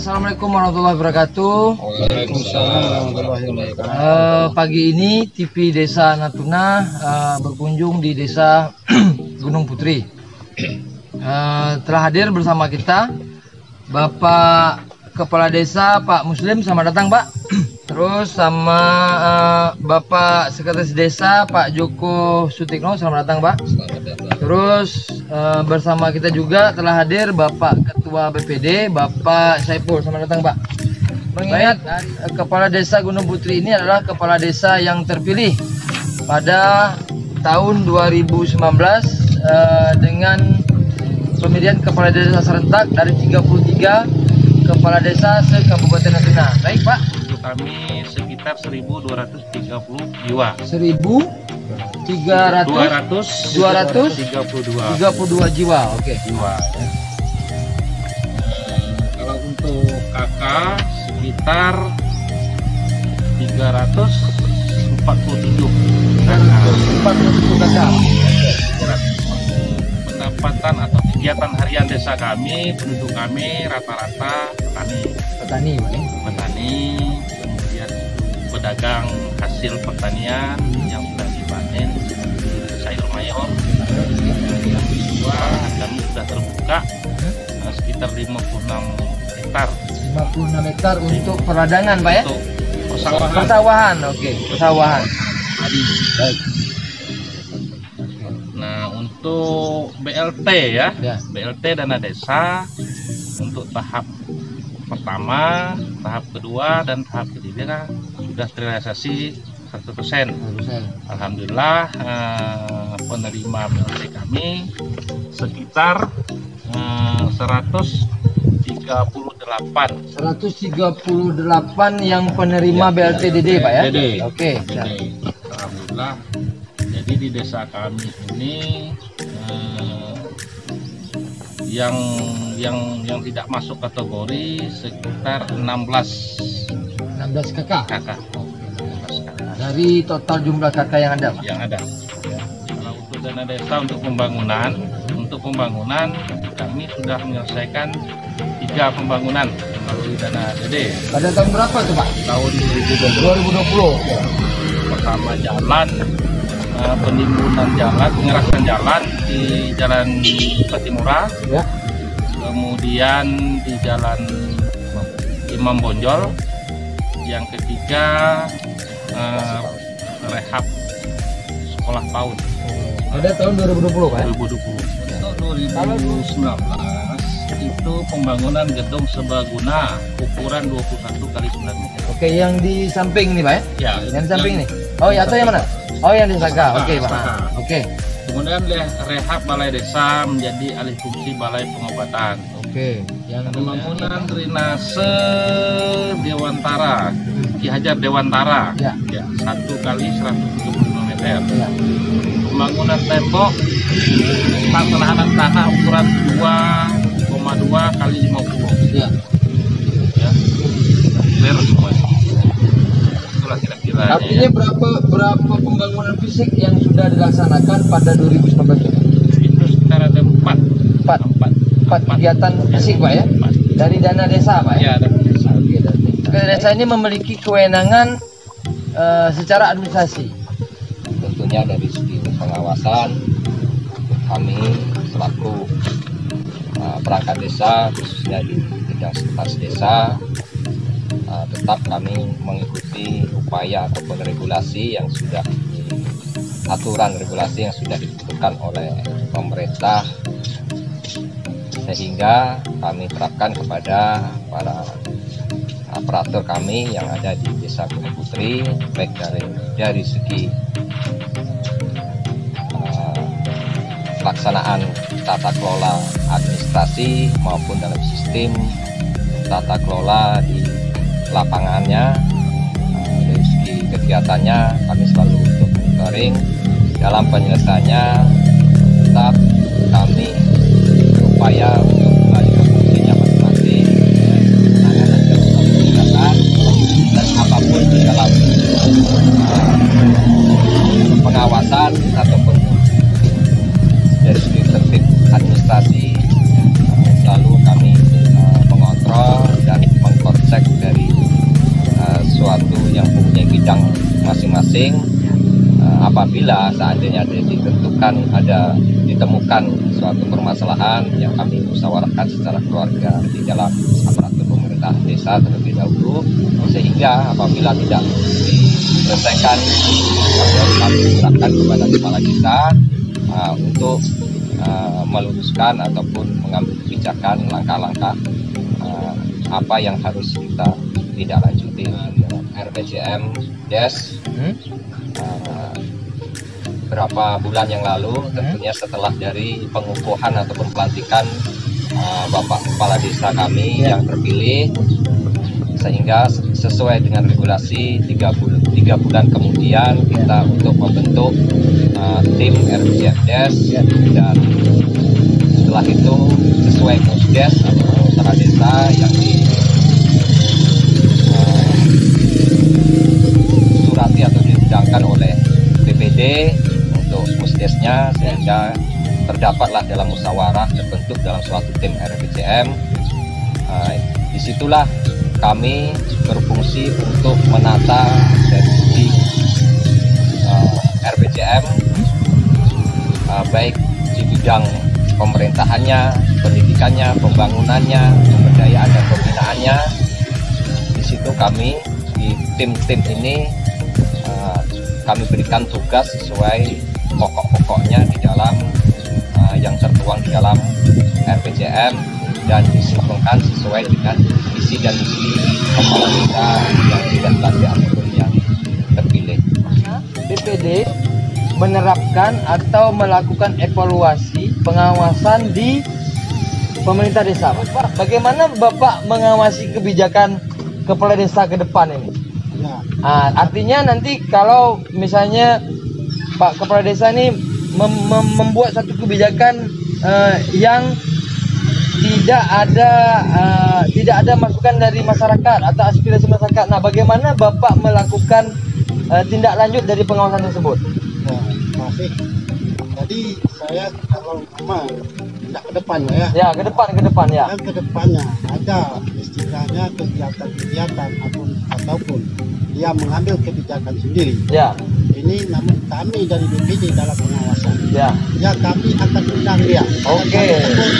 Assalamualaikum warahmatullahi wabarakatuh. Waalaikumsalam warahmatullahi wabarakatuh. Pagi ini TV Desa Natuna berkunjung di Desa Gunung Putri. Telah hadir bersama kita Bapak Kepala Desa Pak Muslim, selamat datang Pak. Terus sama Bapak Sekretaris Desa Pak Joko Sutikno, selamat datang Pak. Terus bersama kita juga telah hadir Bapak Ketua BPD Bapak Saiful, selamat datang Pak. Mengingat Kepala Desa Gunung Putri ini adalah Kepala Desa yang terpilih pada tahun 2019 dengan pemilihan Kepala Desa serentak dari 33 Kepala Desa se-Kabupaten Natuna. Baik Pak, Untuk kami sekitar 1.230 jiwa. 232 jiwa. Oke. Jiwa. Kalau untuk kakak sekitar 347 kakak. Pendapatan atau kegiatan harian desa kami, penduduk kami rata-rata petani, kemudian pedagang hasil pertanian yang sudah dipanen, sayur mayur. Yang kedua, kami sudah terbuka sekitar 56 hektar. 56 hektar untuk peradangan Pak ya? Untuk persawahan. Persawahan, oke. Persawahan. Baik. Nah, untuk BLT ya, BLT dana desa untuk tahap pertama, tahap kedua, dan tahap ketiga sudah terrealisasi 100%. Alhamdulillah, penerima BLT kami sekitar 138 yang penerima BLTDD Pak ya? Oke. Alhamdulillah. Jadi di desa kami ini yang tidak masuk kategori sekitar 16 kakak. Dari total jumlah kakak yang ada Pak? Yang ada. Kalau untuk dana desa untuk pembangunan kami sudah menyelesaikan 3 pembangunan melalui dana DD. Pada tahun berapa tuh Pak? Tahun 2020. Pertama jalan, penimbunan jalan, pengerasan jalan di Jalan Patimura, ya. Kemudian di Jalan Imam Bonjol, yang ketiga rehab sekolah PAUD. Pada tahun 2020 Pak? 2020. Untuk 2019 itu pembangunan gedung serbaguna ukuran 21x9 meter. Oke, yang di samping nih Pak ya? Ya, yang di samping nih. Oh ya, atau yang mana? Oh, yang di Saka. Oke Pak. Oke. Kemudian rehab balai desa menjadi alih fungsi balai pengobatan. Oke. Yang Pembangunan drainase Dewantara, Ki Hajar Dewantara, ya. 1x175 meter. Ya. Pembangunan tembok penahanan tanah ukuran 2,2x50. Ya. Ya. Clear semuanya. Itulah kira-kira. Artinya berapa pembangunan fisik yang sudah dilaksanakan pada 2019? Itu sekitar ada 4 kegiatan fisik Pak ya? 4. Dari dana desa Pak ya? Ya, ada desa. Oke, dana desa ini memiliki kewenangan secara administrasi. Tentunya dari segi pengawasan kami selaku perangkat desa khususnya di bidang sekretaris desa tetap kami mengikuti upaya ataupun regulasi yang sudah aturan regulasi yang sudah ditentukan oleh pemerintah, sehingga kami terapkan kepada para aparatur kami yang ada di Desa Gunung Putri, baik dari segi pelaksanaan tata kelola administrasi maupun dalam sistem tata kelola di lapangannya. Dari segi kegiatannya kami selalu untuk monitoring dalam penyelesaiannya. Tetap kami berupaya untuk kembali ke fungsinya masing-masing, penanganan kegiatan dan apapun di dalam pengawasan ataupun dari segi tertib administrasi selalu kami mengontrol dan masing-masing. Apabila seandainya ditemukan suatu permasalahan yang kami musyawarahkan secara keluarga di dalam aparatur pemerintah desa terlebih dahulu, sehingga apabila tidak diselesaikan kami serahkan kepada kepala desa untuk meluruskan ataupun mengambil kebijakan langkah-langkah apa yang harus kita tidak lanjuti. RPJM Des berapa bulan yang lalu, tentunya setelah dari pengukuhan ataupun pelantikan Bapak Kepala Desa kami yang terpilih, sehingga sesuai dengan regulasi 3 bulan kemudian kita untuk membentuk tim RPJM Des, dan setelah itu sesuai Musdes atau kepala desa yang disurati atau diundangkan oleh BPD untuk Musdesnya, sehingga terdapatlah dalam musyawarah terbentuk dalam suatu tim RPJM. Disitulah kami berfungsi untuk menata dari segi RPJM, baik di bidang pemerintahannya, pendidikannya, pembangunannya, pemberdayaan dan pembinaannya. Di situ kami di tim-tim ini kami berikan tugas sesuai pokok-pokoknya di dalam yang tertuang di dalam RPJM, dan disinkronkan sesuai dengan visi dan misi kepala desa yang tidak dilantik ataupun yang terpilih. BPD menerapkan atau melakukan evaluasi pengawasan di pemerintah desa. Bagaimana Bapak mengawasi kebijakan kepala desa ke depan ini? Artinya nanti kalau misalnya Pak Kepala Desa ini membuat satu kebijakan yang tidak ada masukan dari masyarakat atau aspirasi masyarakat. Nah, bagaimana Bapak melakukan tindak lanjut dari pengawasan tersebut? Masih. Jadi saya kalau tidak ke depan ya. Ya, ke depan ya. Dan ke depannya ada istilahnya kegiatan-kegiatan ataupun dia mengambil kebijakan sendiri. Ya. Ini namun kami dari BPD dalam pengawasan. Ya. Ya, kami akan undang dia. Oke.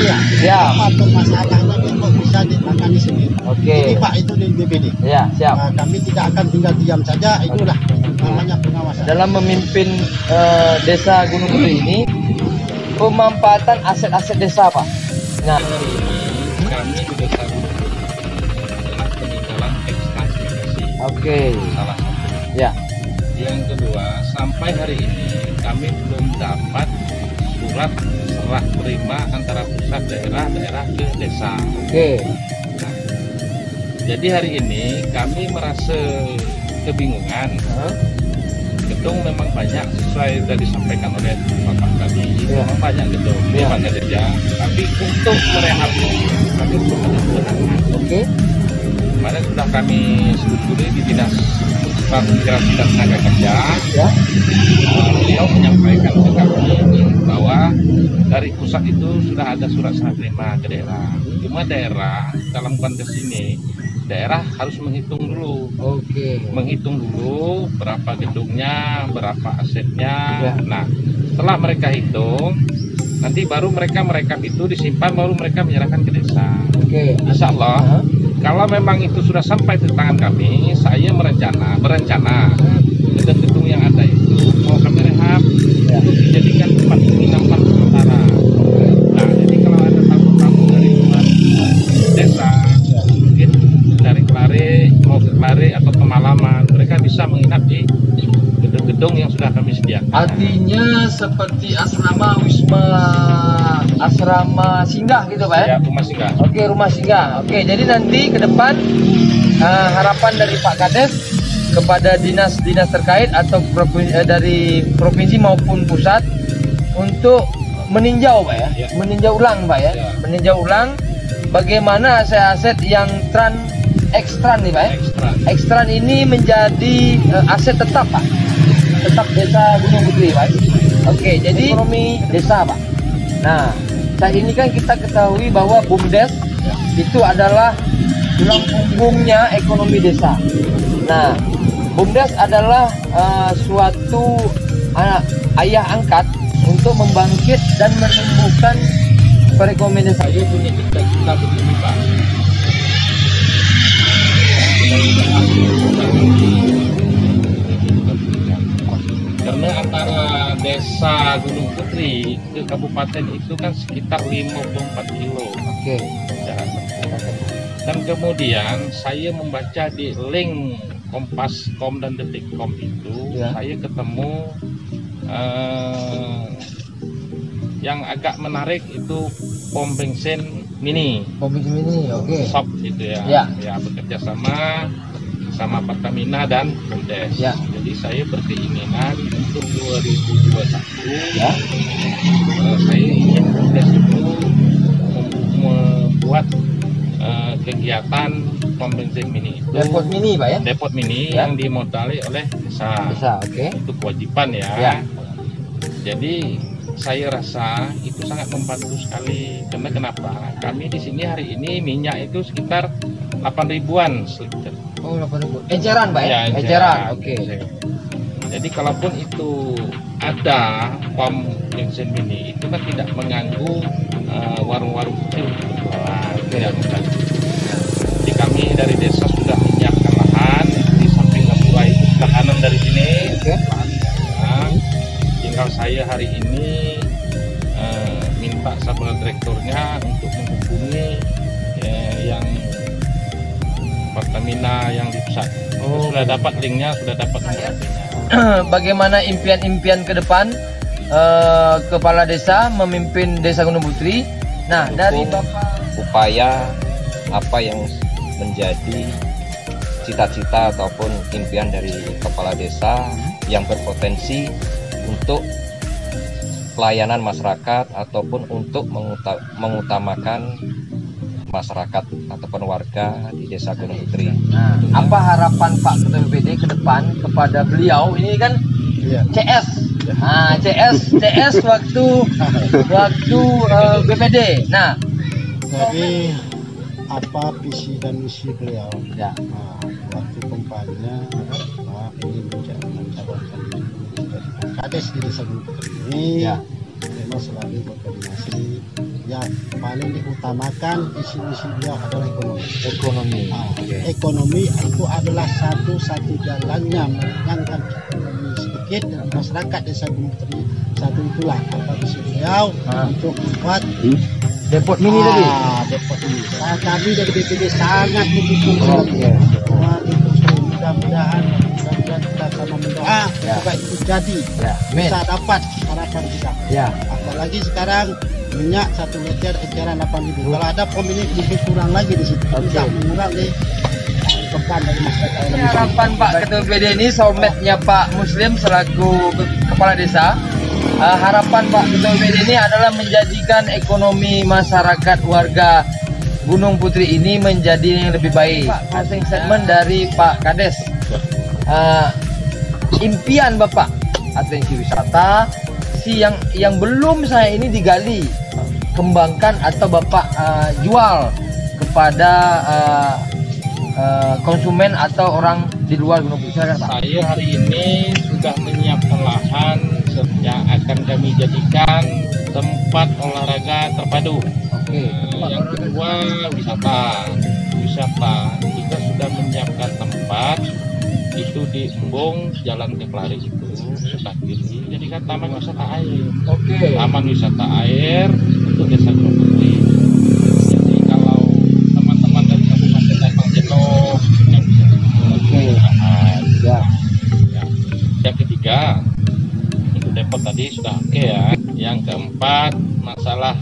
Dia. Ya. Apa permasalahannya dia kok bisa ditangani sendiri. Oke. Jadi Pak itu dari BPD. Ya, siap. Nah, kami tidak akan tinggal diam saja. Itulah namanya pengawasan. Dalam memimpin desa Gunung Putri ini, pemanfaatan aset-aset desa, Pak. Nah, Kami di desa Gunung Putri adalah peninggalan ekstransmigrasi. oke. Salah satu. Ya. Yang kedua, sampai hari ini kami belum dapat surat serah terima antara pusat daerah ke desa. Oke. Nah, jadi hari ini kami merasa kebingungan. Gedung memang banyak sesuai sudah disampaikan oleh Bapak tadi. Ya. Memang banyak gedung di Ya. Bangka Deja, tapi untuk merehab kami belum ada kewenangan. Oke. Kemarin sudah kami selusuri di Dinas Transmigrasi dan Tenaga Kerja. Ya. Beliau menyampaikan ke kami bahwa dari pusat itu sudah ada surat serah terima ke daerah. Cuma daerah dalam konteks ini, daerah harus menghitung dulu. Oke. Menghitung dulu berapa gedungnya, berapa asetnya. Ya. Nah, setelah mereka hitung, nanti baru mereka itu disimpan, baru mereka menyerahkan ke desa. Oke. Insya Allah, kalau memang itu sudah sampai di tangan kami, saya berencana gedung-gedung yang ada itu mau kami rehab, dijadikan tempat penginapan sementara. Nah, jadi kalau ada tamu-tamu dari luar desa, mungkin dari Kelare mau ke Kelare atau Pemalaman, mereka bisa menginap di gedung-gedung yang sudah kami sediakan. Artinya seperti asrama wisma, asrama singgah gitu, Pak ya? Ya, rumah singgah. Oke, rumah singgah. Oke, jadi nanti ke depan harapan dari Pak Kades kepada dinas-dinas terkait atau dari provinsi maupun pusat untuk meninjau, Pak ya? Ya. Meninjau ulang, Pak ya? Ya. Meninjau ulang bagaimana aset-aset yang ekstran nih, Pak ya? Ekstran ini menjadi aset tetap, Pak. Tetap desa Gunung Putri, Pak. Oke, jadi ekonomi desa, Pak. Nah, saat ini kan kita ketahui bahwa BUMDes itu adalah tulang punggungnya ekonomi desa. Nah, BUMDes adalah suatu ayah angkat untuk membangkit dan menumbuhkan perekonomian. Saya punya cita-cita begini Pak. Karena antara desa Gunung Putri ke kabupaten itu kan sekitar 54 kilo. Oke. Dan kemudian saya membaca di link Kompas.com dan Detik.com itu, saya ketemu yang agak menarik itu pom bensin mini. Pom bensin mini, oke. Shop gitu ya. Ya bekerja sama Pertamina dan BUMDes. Ya. Jadi saya berkeinginan untuk 2021 saya ingin BUMDes itu membuat kegiatan pom bensin mini itu. Depot mini Pak ya? Depot mini yang dimodali oleh desa. Oke. Itu kewajiban ya. Jadi saya rasa itu sangat membantu sekali. Karena kenapa? Kami di sini hari ini minyak itu sekitar 8.000-an seliter. Oh, 8.000. Eceran Pak ya? Eceran. Oke. Jadi kalaupun itu ada pom bensin mini itu kan tidak mengganggu warung-warung kecil untuk berjualan. Tidak mengganggu. Jadi kami dari desa sudah menyiapkan lahan di samping Gapura itu sebelah kanan dari sini. Tinggal saya hari ini minta sama direkturnya untuk menghubungi yang Pertamina yang di pusat. Sudah dapat linknya, sudah dapat nomornya. Bagaimana impian-impian ke depan kepala desa memimpin Desa Gunung Putri? Nah, dari Bapak upaya apa yang menjadi cita-cita ataupun impian dari kepala desa yang berpotensi untuk pelayanan masyarakat ataupun untuk mengutamakan masyarakat ataupun warga di Desa Gunung Putri. Nah, apa harapan Pak Ketua BPD ke depan kepada beliau? Ini kan CS. Nah, CS waktu BPD. Nah, jadi apa visi dan misi beliau? Waktu kampanye ingin mencalonkan diri kades di Desa Gunung Putri ini. Memang selalu berkoordinasi. Yang paling diutamakan visi-misi beliau adalah ekonomi. Ekonomi itu adalah satu-satu jalannya meringankan ekonomi sedikit dan masyarakat Desa Gunung Putri. Satu itulah apa visi beliau untuk membuat depot mini tadi. Depot mini. Kami dari BPD sangat mendukung. Mudah-mudahan kita sama mendoa supaya itu jadi bisa dapat harapan kita. Apalagi sekarang minyak 1 liter eceran 8.000. Kalau ada pom ini lebih kurang lagi di situ. Bisa mengurangi beban dari masyarakat. Harapan Pak Ketua BPD ini soulmate-nya Pak Muslim selaku kepala desa. Harapan Pak Ketua BPD ini adalah menjadikan ekonomi masyarakat warga Gunung Putri ini menjadi yang lebih baik. Closing statement dari Pak Kades. Impian Bapak atensi wisata yang belum saya ini digali, kembangkan atau Bapak jual kepada konsumen atau orang di luar Gunung Putri. Saya hari ini sudah menyiapkan lahan yang akan kami jadikan tempat olahraga terpadu. Yang kedua wisata. Kita sudah menyiapkan tempat itu di Embung Jalan Keklari itu sebelah kiri. Jadi kan taman wisata air. Taman wisata air untuk Desa Gunung Putri. Jadi kalau teman-teman dari Kabupaten Emang jenuh yang bisa Yang ketiga itu depot tadi sudah ya. Yang keempat masalah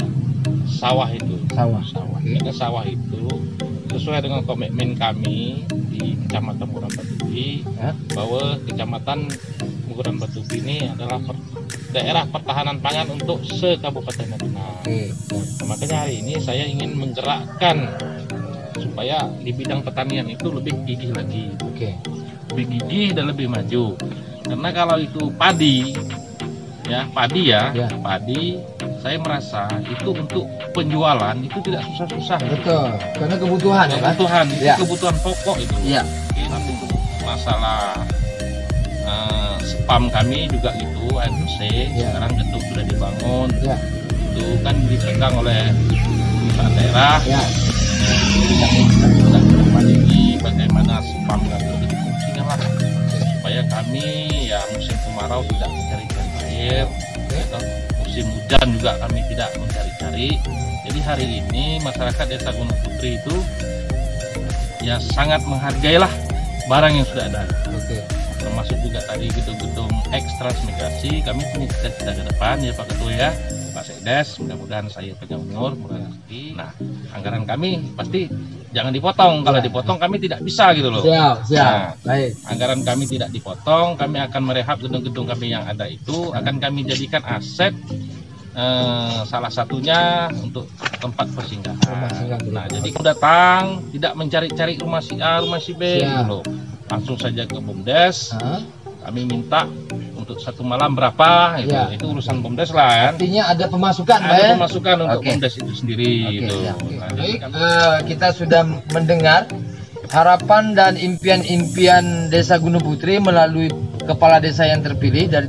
sawah itu. Karena sawah itu sesuai dengan komitmen kami di Kecamatan Muguran Batubi bahwa Kecamatan Muguran Batubi ini adalah daerah pertahanan pangan untuk se-Kabupaten Natuna. Makanya hari ini saya ingin menggerakkan supaya di bidang pertanian itu lebih gigih lagi. Lebih gigih dan lebih maju. Karena kalau itu padi, padi, saya merasa itu untuk penjualan itu tidak susah-susah. Betul, karena kebutuhan. Kebutuhan pokok itu. Nanti masalah PAM kami juga gitu, air bersih. Sekarang gedung sudah dibangun. Itu kan dipegang oleh pemerintah daerah. Jadi kami sedang ke depan ini bagaimana PAM kami berfungsinya lah, supaya kami ya musim kemarau tidak mencari-cari air, atau musim hujan juga kami tidak mencari-cari. Jadi hari ini masyarakat Desa Gunung Putri itu ya sangat menghargailah barang yang sudah ada. Termasuk juga tadi gedung-gedung ekstra-transmigrasi. Kami punya cita-cita ke depan ya Pak Ketua ya, Pak Sekdes, mudah-mudahan saya panjang umur, murah rezeki. Nah, anggaran kami pasti jangan dipotong. Kalau dipotong kami tidak bisa gitu loh. Siap. Baik. Anggaran kami tidak dipotong, kami akan merehab gedung-gedung kami yang ada itu, akan kami jadikan aset, salah satunya untuk tempat persinggahan. Nah, jadi datang tidak mencari-cari rumah si A, rumah si B gitu loh. Langsung saja ke BUMDes. Kami minta untuk satu malam berapa gitu. Itu urusan BUMDes lah kan. Artinya ada pemasukan, ada pemasukan untuk BUMDes itu sendiri gitu. Nah, Baik, kita sudah mendengar harapan dan impian-impian Desa Gunung Putri melalui kepala desa yang terpilih dari